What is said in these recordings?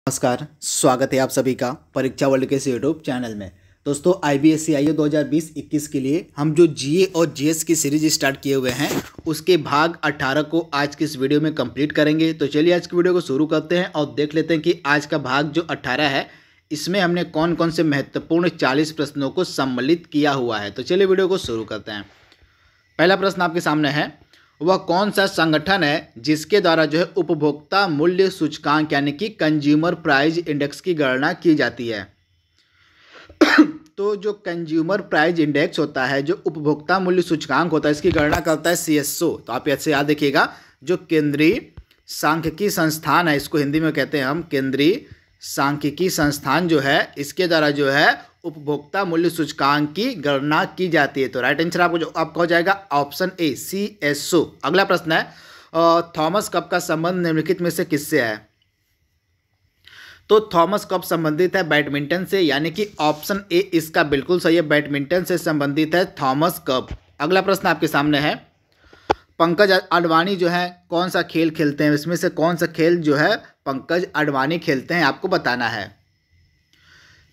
नमस्कार, स्वागत है आप सभी का परीक्षा वर्ल्ड के इस यूट्यूब चैनल में। दोस्तों IBSC आईओ 2020-21 के लिए हम जो जीए और जीएस की सीरीज स्टार्ट किए हुए हैं उसके भाग 18 को आज की इस वीडियो में कंप्लीट करेंगे। तो चलिए आज की वीडियो को शुरू करते हैं और देख लेते हैं कि आज का भाग जो 18 है इसमें हमने कौन कौन से महत्वपूर्ण 40 प्रश्नों को सम्मिलित किया हुआ है। तो चलिए वीडियो को शुरू करते हैं। पहला प्रश्न आपके सामने है, वह कौन सा संगठन है जिसके द्वारा जो है उपभोक्ता मूल्य सूचकांक यानी कि कंज्यूमर प्राइस इंडेक्स की गणना की जाती है। तो जो कंज्यूमर प्राइस इंडेक्स होता है, जो उपभोक्ता मूल्य सूचकांक होता है, इसकी गणना करता है CSO। तो आप ऐसे याद रखिएगा, जो केंद्रीय सांख्यिकी संस्थान है, इसको हिंदी में कहते हैं हम केंद्रीय सांख्यिकी संस्थान, जो है इसके द्वारा जो है उपभोक्ता मूल्य सूचकांक की गणना की जाती है। तो राइट आंसर आपका हो जाएगा ऑप्शन ए CSO। अगला प्रश्न है, थॉमस कप का संबंध निम्नलिखित में से किससे है? तो थॉमस कप संबंधित है बैडमिंटन से, यानी कि ऑप्शन ए इसका बिल्कुल सही है, बैडमिंटन से संबंधित है थॉमस कप। अगला प्रश्न आपके सामने है, पंकज अडवाणी जो है कौन सा खेल खेलते हैं? इसमें से कौन सा खेल जो है पंकज अडवाणी खेलते हैं, आपको बताना है।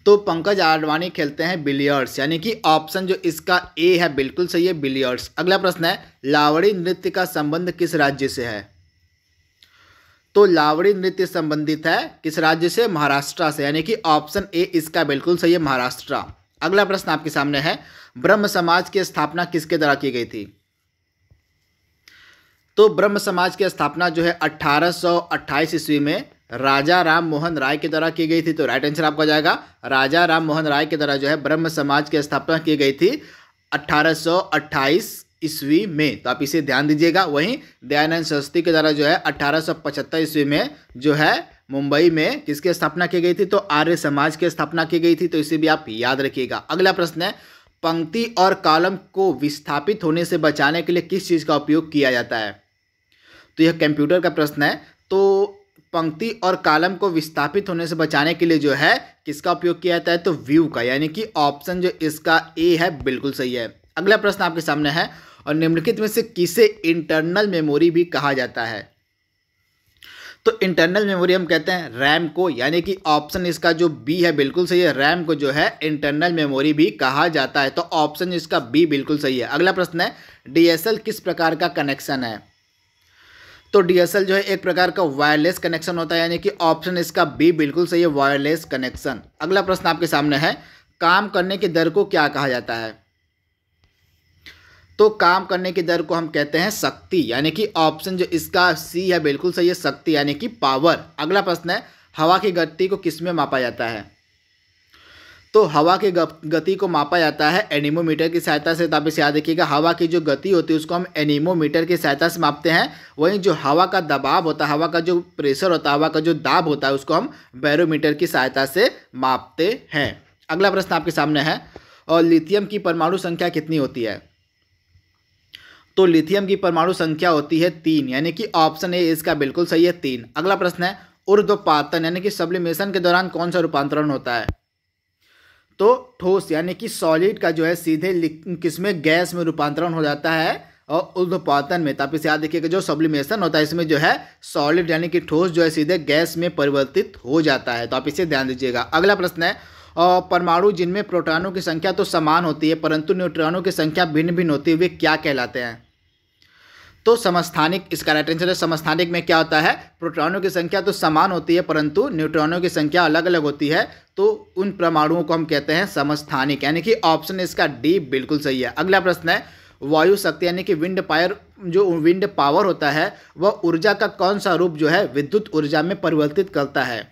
तो पंकज अडवाणी खेलते हैं बिलियर्ड्स, यानी कि ऑप्शन जो इसका ए है बिल्कुल सही है, बिलियर्ड्स। अगला प्रश्न है, लावड़ी नृत्य का संबंध किस राज्य से है? तो लावड़ी नृत्य संबंधित है किस राज्य से? महाराष्ट्र से, यानी कि ऑप्शन ए इसका बिल्कुल सही है, महाराष्ट्र। अगला प्रश्न आपके सामने है, ब्रह्म समाज की स्थापना किसके द्वारा की गई थी? तो ब्रह्म समाज की स्थापना जो है 1828 ईस्वी में राजा राम मोहन राय के द्वारा की गई थी। तो राइट आंसर आपका जाएगा राजा राम मोहन राय के द्वारा जो है ब्रह्म समाज की स्थापना की गई थी 1828 ईस्वी में। तो आप इसे ध्यान दीजिएगा। वहीं दयानंद सरस्वती के द्वारा जो है 1875 ईस्वी में जो है मुंबई में किसकी स्थापना की गई थी? तो आर्य समाज की स्थापना की गई थी। तो इसे भी आप याद रखिएगा। अगला प्रश्न है, पंक्ति और कॉलम को विस्थापित होने से बचाने के लिए किस चीज़ का उपयोग किया जाता है? तो यह कंप्यूटर का प्रश्न है। तो पंक्ति और कॉलम को विस्थापित होने से बचाने के लिए जो है किसका उपयोग किया जाता है? तो व्यू का, यानी कि ऑप्शन जो इसका ए है बिल्कुल सही है। अगला प्रश्न आपके सामने है, और निम्नलिखित में से किसे इंटरनल मेमोरी भी कहा जाता है? तो इंटरनल मेमोरी हम कहते हैं रैम को, यानी कि ऑप्शन इसका जो बी है बिल्कुल सही है, रैम को जो है इंटरनल मेमोरी भी कहा जाता है। तो ऑप्शन इसका बी बिल्कुल सही है। अगला प्रश्न है, DSL किस प्रकार का कनेक्शन है? तो DSL जो है एक प्रकार का वायरलेस कनेक्शन होता है, यानी कि ऑप्शन इसका बी बिल्कुल सही है, वायरलेस कनेक्शन। अगला प्रश्न आपके सामने है, काम करने की दर को क्या कहा जाता है? तो काम करने की दर को हम कहते हैं शक्ति, यानी कि ऑप्शन जो इसका सी है बिल्कुल सही है, शक्ति यानी कि पावर। अगला प्रश्न है, हवा की गति को किसमें मापा जाता है? तो हवा की गति को मापा जाता है एनीमोमीटर की सहायता से। तो आप इसे याद रखिएगा, हवा की जो गति होती है उसको हम एनीमोमीटर की सहायता से मापते हैं। वहीं जो हवा का दबाव होता है, हवा का जो प्रेशर होता है, हवा का जो दाब होता है, उसको हम बैरोमीटर की सहायता से मापते हैं। अगला प्रश्न आपके सामने है, और लिथियम की परमाणु संख्या कितनी होती है? तो लिथियम की परमाणु संख्या होती है 3, यानी कि ऑप्शन ए इसका बिल्कुल सही है, 3। अगला प्रश्न है, ऊर्ध्वपातन यानी कि सब्लिमेशन के दौरान कौन सा रूपांतरण होता है? तो ठोस यानी कि सॉलिड का जो है सीधे किसमें? गैस में रूपांतरण हो जाता है और ऊर्ध्वपातन में। तो आप इसे याद रखिएगा, जो सब्लिमेशन होता है इसमें जो है सॉलिड यानी कि ठोस जो है सीधे गैस में परिवर्तित हो जाता है। तो आप इसे ध्यान दीजिएगा। अगला प्रश्न है, और परमाणु जिनमें प्रोटॉनों की संख्या तो समान होती है परंतु न्यूट्रॉनों की संख्या भिन्न भिन्न होती है, वे क्या कहलाते हैं? तो समस्थानिक इसका राइट आंसर है। समस्थानिक में क्या होता है? प्रोटॉनों की संख्या तो समान होती है परंतु न्यूट्रॉनों की संख्या अलग अलग होती है, तो उन परमाणुओं को हम कहते हैं समस्थानिक, यानी कि ऑप्शन इसका डी बिल्कुल सही है। अगला प्रश्न है, वायु शक्ति यानी कि विंड पावर होता है, वह ऊर्जा का कौन सा रूप जो है विद्युत ऊर्जा में परिवर्तित करता है?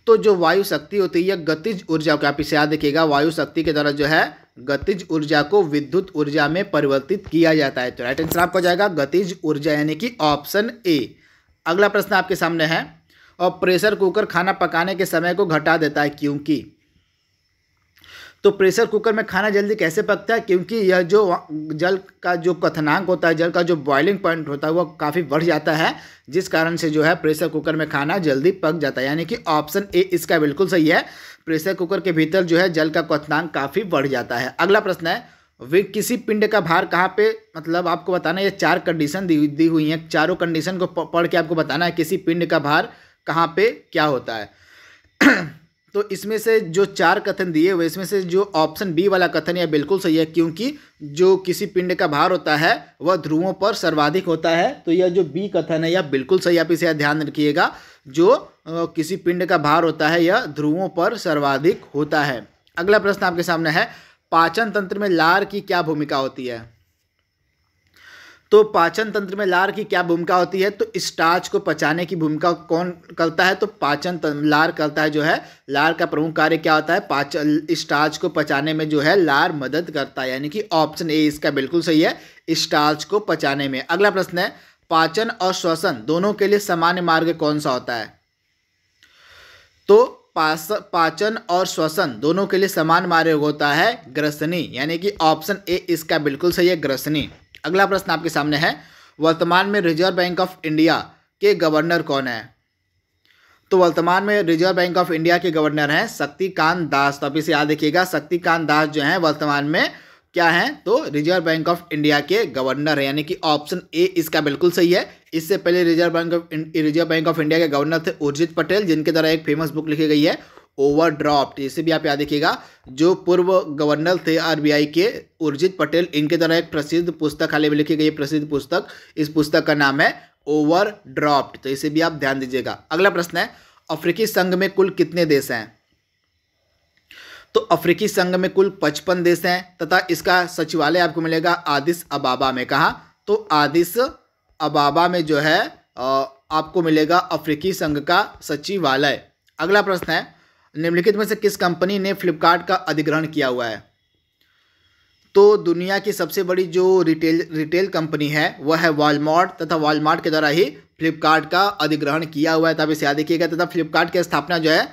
तो जो वायु शक्ति होती है यह गतिज ऊर्जा को, आप इसे याद रखिएगा, वायु शक्ति के द्वारा जो है गतिज ऊर्जा को विद्युत ऊर्जा में परिवर्तित किया जाता है। तो राइट आंसर आपका जाएगा गतिज ऊर्जा, यानी कि ऑप्शन ए। अगला प्रश्न आपके सामने है, और प्रेशर कुकर खाना पकाने के समय को घटा देता है क्योंकि? तो प्रेशर कुकर में खाना जल्दी कैसे पकता है? क्योंकि यह जो जल का जो क्वथनांक होता है, जल का जो बॉइलिंग पॉइंट होता है, वो काफ़ी बढ़ जाता है, जिस कारण से जो है प्रेशर कुकर में खाना जल्दी पक जाता है, यानी कि ऑप्शन ए इसका बिल्कुल सही है। प्रेशर कुकर के भीतर जो है जल का क्वथनांक काफ़ी बढ़ जाता है। अगला प्रश्न है, वे किसी पिंड का भार कहाँ पे, मतलब आपको बताना है, ये 4 कंडीशन दी हुई हैं, चारों कंडीशन को पढ़ के आपको बताना है किसी पिंड का भार कहाँ पे क्या होता है। तो इसमें से जो 4 कथन दिए हुए, इसमें से जो ऑप्शन बी वाला कथन यह बिल्कुल सही है, क्योंकि जो किसी पिंड का भार होता है वह ध्रुवों पर सर्वाधिक होता है। तो यह जो बी कथन है यह बिल्कुल सही, आप इसे ध्यान रखिएगा। जो किसी पिंड का भार होता है यह ध्रुवों पर सर्वाधिक होता है। अगला प्रश्न आपके सामने है, पाचन तंत्र में लार की क्या भूमिका होती है। तो पाचन तंत्र में लार की क्या भूमिका होती है, तो स्टार्च को पचाने की भूमिका कौन करता है, तो लार करता है। जो है लार का प्रमुख कार्य क्या होता है, पाचन, स्टार्च को पचाने में जो है लार मदद करता है, यानी कि ऑप्शन ए इसका बिल्कुल सही है, स्टार्च को पचाने में। अगला प्रश्न है, पाचन और श्वसन दोनों के लिए सामान्य मार्ग कौन सा होता है। तो पाचन और श्वसन दोनों के लिए समान मार्ग होता है ग्रसनी, यानी कि ऑप्शन ए इसका बिल्कुल सही है, ग्रसनी। अगला प्रश्न आपके सामने है, वर्तमान में रिजर्व बैंक ऑफ इंडिया के गवर्नर कौन है। तो वर्तमान में रिजर्व बैंक ऑफ इंडिया के गवर्नर हैं शक्तिकांत दास। तो आप इसे याद रखिएगा, शक्तिकांत दास जो हैं वर्तमान में क्या हैं, तो रिजर्व बैंक ऑफ इंडिया के गवर्नर है, यानी कि ऑप्शन ए इसका बिल्कुल सही है। इससे पहले रिजर्व बैंक ऑफ इंडिया के गवर्नर थे उर्जित पटेल, जिनके द्वारा एक फेमस बुक लिखी गई है ओवरड्राफ्ट। इसे भी आप याद रखिएगा, जो पूर्व गवर्नर थे आरबीआई के उर्जित पटेल, इनके द्वारा एक प्रसिद्ध पुस्तक हाल ही में लिखी गई प्रसिद्ध पुस्तक, इस पुस्तक का नाम है ओवरड्राफ्ट। तो इसे भी आप ध्यान दीजिएगा। अगला प्रश्न है, अफ्रीकी संघ में कुल कितने देश हैं। तो अफ्रीकी संघ में कुल 55 देश हैं तथा इसका सचिवालय आपको मिलेगा आदिस अबाबा में। कहाँ, तो आदिस अबाबा में जो है आपको मिलेगा अफ्रीकी संघ का सचिवालय। अगला प्रश्न है, निम्नलिखित में से किस कंपनी ने फ्लिपकार्ट का अधिग्रहण किया हुआ है। तो दुनिया की सबसे बड़ी जो रिटेल कंपनी है वह है वॉलमार्ट, तथा वॉलमार्ट के द्वारा ही फ्लिपकार्ट का अधिग्रहण किया हुआ है, तब इसे याद रखिएगा। तथा फ्लिपकार्ट की स्थापना जो है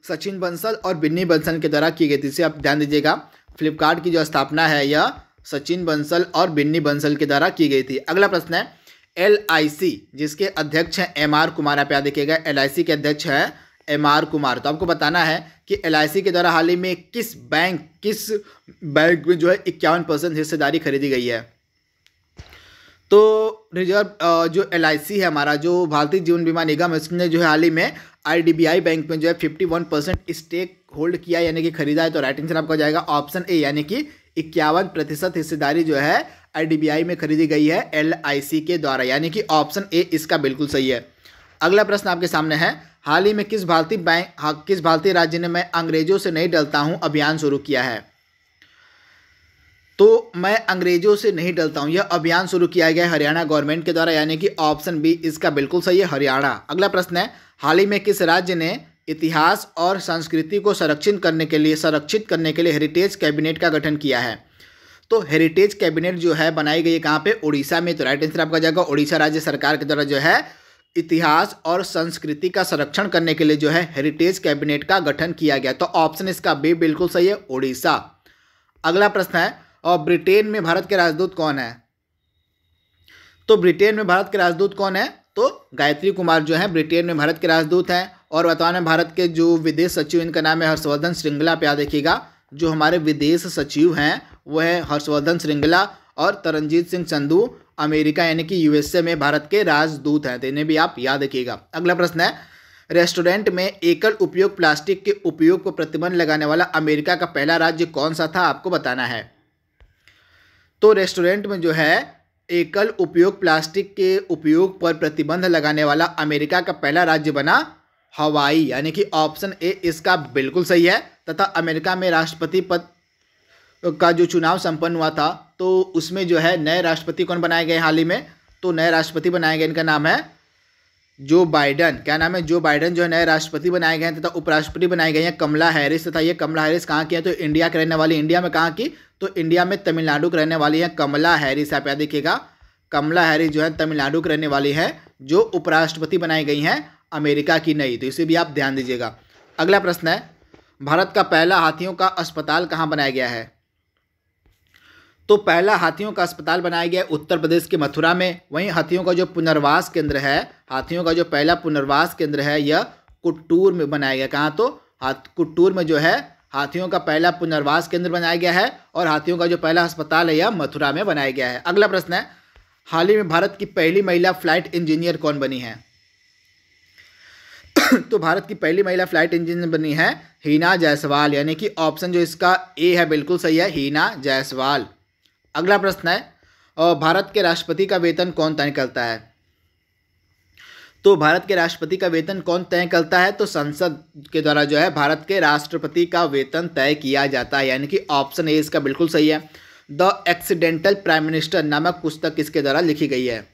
सचिन बंसल और बिन्नी बंसल के द्वारा की गई थी, इसे आप ध्यान दीजिएगा। फ्लिपकार्ट की जो स्थापना है यह सचिन बंसल और बिन्नी बंसल के द्वारा की गई थी। अगला प्रश्न है, LIC जिसके अध्यक्ष हैं MR कुमार, आप याद रखिएगा LIC के अध्यक्ष हैं MR कुमार। तो आपको बताना है कि LIC के द्वारा हाल ही में किस बैंक में जो है 51% हिस्सेदारी खरीदी गई है। तो रिजर्व जो LIC है हमारा, जो भारतीय जीवन बीमा निगम, इसने जो है हाल ही में IDBI बैंक में जो है 51% स्टेक होल्ड किया, यानी कि खरीदा है। तो राइट आंसर आपका जाएगा ऑप्शन ए, यानी कि 51% हिस्सेदारी जो है IDBI में खरीदी गई है LIC के द्वारा, यानी कि ऑप्शन ए इसका बिल्कुल सही है। अगला प्रश्न आपके सामने है, हाल ही में किस भारतीय राज्य ने मैं अंग्रेजों से नहीं डरता हूं अभियान शुरू किया है। तो मैं अंग्रेजों से नहीं डरता हूं, यह अभियान शुरू किया गया है हरियाणा गवर्नमेंट के द्वारा, यानी कि ऑप्शन बी इसका बिल्कुल सही है, हरियाणा। अगला प्रश्न है, हाल ही में किस राज्य ने इतिहास और संस्कृति को संरक्षित करने के लिए हेरिटेज कैबिनेट का गठन किया है। तो हेरिटेज कैबिनेट जो है बनाई गई है कहाँ पे, उड़ीसा में। तो राइट आंसर आपका जाएगा उड़ीसा राज्य सरकार के द्वारा जो है इतिहास और संस्कृति का संरक्षण करने के लिए जो है हेरिटेज कैबिनेट का गठन किया गया। तो ऑप्शन इसका बी बिल्कुल सही है, उड़ीसा। अगला प्रश्न है, और ब्रिटेन में भारत के राजदूत कौन है। तो ब्रिटेन में भारत के राजदूत कौन है, तो गायत्री कुमार जो है ब्रिटेन में भारत के राजदूत हैं। और वर्तमान में भारत के जो विदेश सचिव, इनका नाम है हर्षवर्धन श्रृंगला, पे याद रखिएगा। जो हमारे विदेश सचिव हैं वो है हर्षवर्धन श्रृंगला, और तरनजीत सिंह संधू अमेरिका यानी कि USA में भारत के राजदूत हैं, तो इन्हें भी आप याद रखिएगा। अगला प्रश्न है, रेस्टोरेंट में एकल उपयोग प्लास्टिक के उपयोग को प्रतिबंध लगाने वाला अमेरिका का पहला राज्य कौन सा था, आपको बताना है। तो रेस्टोरेंट में जो है एकल उपयोग प्लास्टिक के उपयोग पर प्रतिबंध लगाने वाला अमेरिका का पहला राज्य बना हवाई, यानी कि ऑप्शन ए इसका बिल्कुल सही है। तथा अमेरिका में राष्ट्रपति पद का जो चुनाव संपन्न हुआ था, तो उसमें जो है नए राष्ट्रपति कौन बनाए गए हाल ही में, तो नए राष्ट्रपति बनाए गए, इनका नाम है जो बाइडन। क्या नाम है, जो बाइडन जो है नए राष्ट्रपति बनाए गए हैं। तथा उपराष्ट्रपति बनाए गए हैं कमला हैरिस। तथा ये कमला हैरिस कहाँ की है, तो इंडिया के रहने वाली, इंडिया में कहाँ की, तो इंडिया में तमिलनाडु के रहने वाली है कमला हैरिस। आप याद देखिएगा, कमला हैरिस जो है तमिलनाडु के रहने वाली है, जो उपराष्ट्रपति बनाई गई हैं अमेरिका की नई। तो इसे भी आप ध्यान दीजिएगा। अगला प्रश्न है, भारत का पहला हाथियों का अस्पताल कहाँ बनाया गया है। तो पहला हाथियों का अस्पताल बनाया गया उत्तर प्रदेश के मथुरा में। वहीं हाथियों का जो पुनर्वास केंद्र है, हाथियों का जो पहला पुनर्वास केंद्र है यह कुट्टूर में बनाया गया। कहाँ, तो कुट्टूर में जो है हाथियों का पहला पुनर्वास केंद्र बनाया गया है। और हाथियों का जो पहला अस्पताल है यह मथुरा में बनाया गया है। अगला प्रश्न है, हाल ही में भारत की पहली महिला फ्लाइट इंजीनियर कौन बनी है। तो भारत की पहली महिला फ्लाइट इंजीनियर बनी है हिना जायसवाल, यानी कि ऑप्शन जो इसका ए है बिल्कुल सही है, हिना जायसवाल। अगला प्रश्न है भारत के राष्ट्रपति का वेतन कौन तय करता है? तो भारत के राष्ट्रपति का वेतन कौन तय करता है? तो संसद के द्वारा जो है भारत के राष्ट्रपति का वेतन तय किया जाता है, यानी कि ऑप्शन ए इसका बिल्कुल सही है। द एक्सीडेंटल प्राइम मिनिस्टर नामक पुस्तक किसके द्वारा लिखी गई है?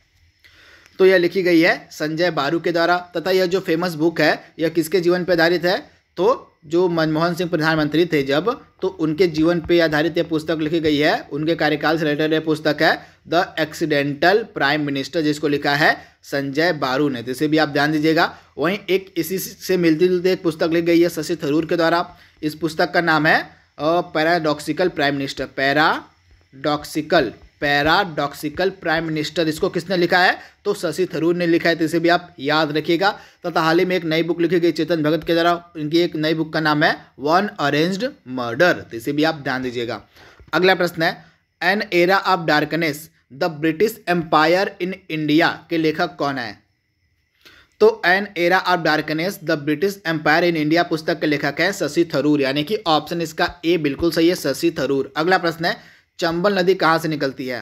तो यह लिखी गई है संजय बारू के द्वारा। तथा यह जो फेमस बुक है यह किसके जीवन पर आधारित है? तो जो मनमोहन सिंह प्रधानमंत्री थे जब, तो उनके जीवन पे आधारित यह पुस्तक लिखी गई है, उनके कार्यकाल से रिलेटेड यह पुस्तक है द एक्सीडेंटल प्राइम मिनिस्टर, जिसको लिखा है संजय बारू ने। तो इसे भी आप ध्यान दीजिएगा। वहीं एक इसी से मिलती जुलती एक पुस्तक लिखी गई है शशि थरूर के द्वारा। इस पुस्तक का नाम है paradoxical prime minister, paradoxical prime minister. इसको किसने लिखा है? तो शशि थरूर ने लिखा है। तो इसे भी आप याद रखिएगा। तथा हाल ही में एक नई बुक लिखी गई चेतन भगत के द्वारा, इनकी एक नई बुक का नाम है वन अरेंज्ड मर्डर। तो इसे भी आप ध्यान दीजिएगा। अगला प्रश्न है an era of darkness the British empire in India के लेखक कौन है? तो an era of darkness the British empire in India पुस्तक के लेखक है शशि थरूर, यानी कि ऑप्शन इसका ए बिल्कुल सही है, शशि थरूर। अगला प्रश्न है चंबल नदी कहाँ से निकलती है?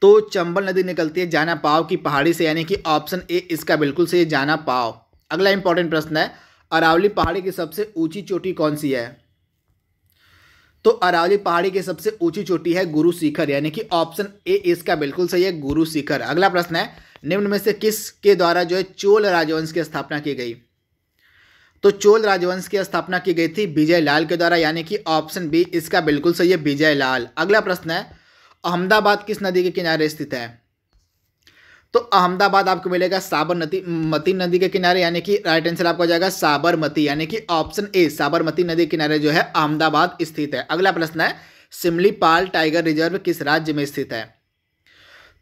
तो चंबल नदी निकलती है जाना पाव की पहाड़ी से, यानी कि ऑप्शन ए इसका बिल्कुल सही है, जाना पाव। अगला इंपॉर्टेंट प्रश्न है अरावली पहाड़ी की सबसे ऊंची चोटी कौन सी है? तो अरावली पहाड़ी की सबसे ऊंची चोटी है गुरु शिखर, यानी कि ऑप्शन ए इसका बिल्कुल सही है, गुरु शिखर। अगला प्रश्न है निम्न में से किस के द्वारा जो है चोल राजवंश की स्थापना की गई? तो चोल राजवंश की स्थापना की गई थी विजय लाल के द्वारा, यानी कि ऑप्शन बी इसका बिल्कुल सही है, विजय लाल। अगला प्रश्न है अहमदाबाद किस नदी के किनारे स्थित है? तो अहमदाबाद आपको मिलेगा साबरमती नदी के किनारे, यानी कि राइट आंसर आपको हो जाएगा साबरमती, यानी कि ऑप्शन ए साबरमती नदी के किनारे जो है अहमदाबाद स्थित है। अगला प्रश्न है सिमलीपाल टाइगर रिजर्व किस राज्य में स्थित है?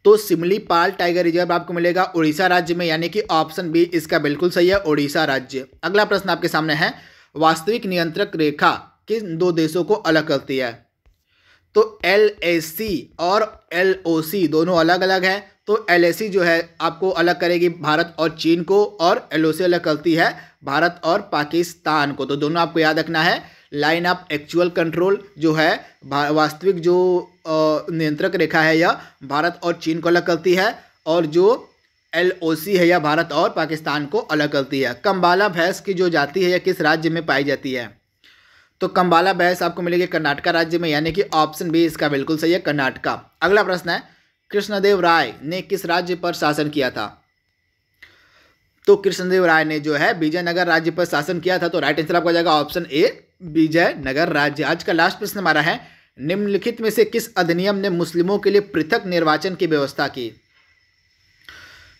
तो सिमलीपाल टाइगर रिजर्व आपको मिलेगा उड़ीसा राज्य में, यानी कि ऑप्शन बी इसका बिल्कुल सही है, उड़ीसा राज्य। अगला प्रश्न आपके सामने है वास्तविक नियंत्रक रेखा किन दो देशों को अलग करती है? तो LAC और LOC दोनों अलग अलग है। तो LAC जो है आपको अलग करेगी भारत और चीन को, और LOC अलग करती है भारत और पाकिस्तान को। तो दोनों आपको याद रखना है। लाइन ऑफ एक्चुअल कंट्रोल जो है वास्तविक जो नियंत्रक रेखा है यह भारत और चीन को अलग करती है, और जो LOC है यह भारत और पाकिस्तान को अलग करती है। कंबाला भैंस की जो जाति है यह किस राज्य में पाई जाती है? तो कंबाला भैंस आपको मिलेगी कर्नाटका राज्य में, यानी कि ऑप्शन बी इसका बिल्कुल सही है, कर्नाटका। अगला प्रश्न है कृष्णदेव राय ने किस राज्य पर शासन किया था? तो कृष्णदेव राय ने जो है विजयनगर राज्य पर शासन किया था। तो राइट आंसर आपको जाएगा ऑप्शन ए विजयनगर राज्य। आज का लास्ट प्रश्न हमारा है निम्नलिखित में से किस अधिनियम ने मुस्लिमों के लिए पृथक निर्वाचन की व्यवस्था की?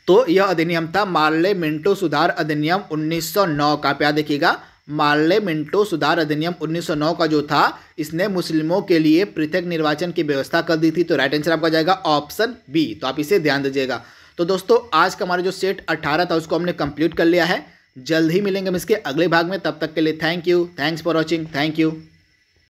तो यह अधिनियम था मार्ले मिंटो सुधार अधिनियम 1909 का। आप याद देखिएगा मार्ले मिंटो सुधार अधिनियम 1909 का जो था इसने मुस्लिमों के लिए पृथक निर्वाचन की व्यवस्था कर दी थी। तो राइट आंसर आपका जाएगा ऑप्शन बी। तो आप इसे ध्यान दीजिएगा। तो दोस्तों आज का हमारा जो सेट 18 था उसको हमने कंप्लीट कर लिया है। जल्द ही मिलेंगे हम इसके अगले भाग में। तब तक के लिए thank you, thanks for watching, thank you.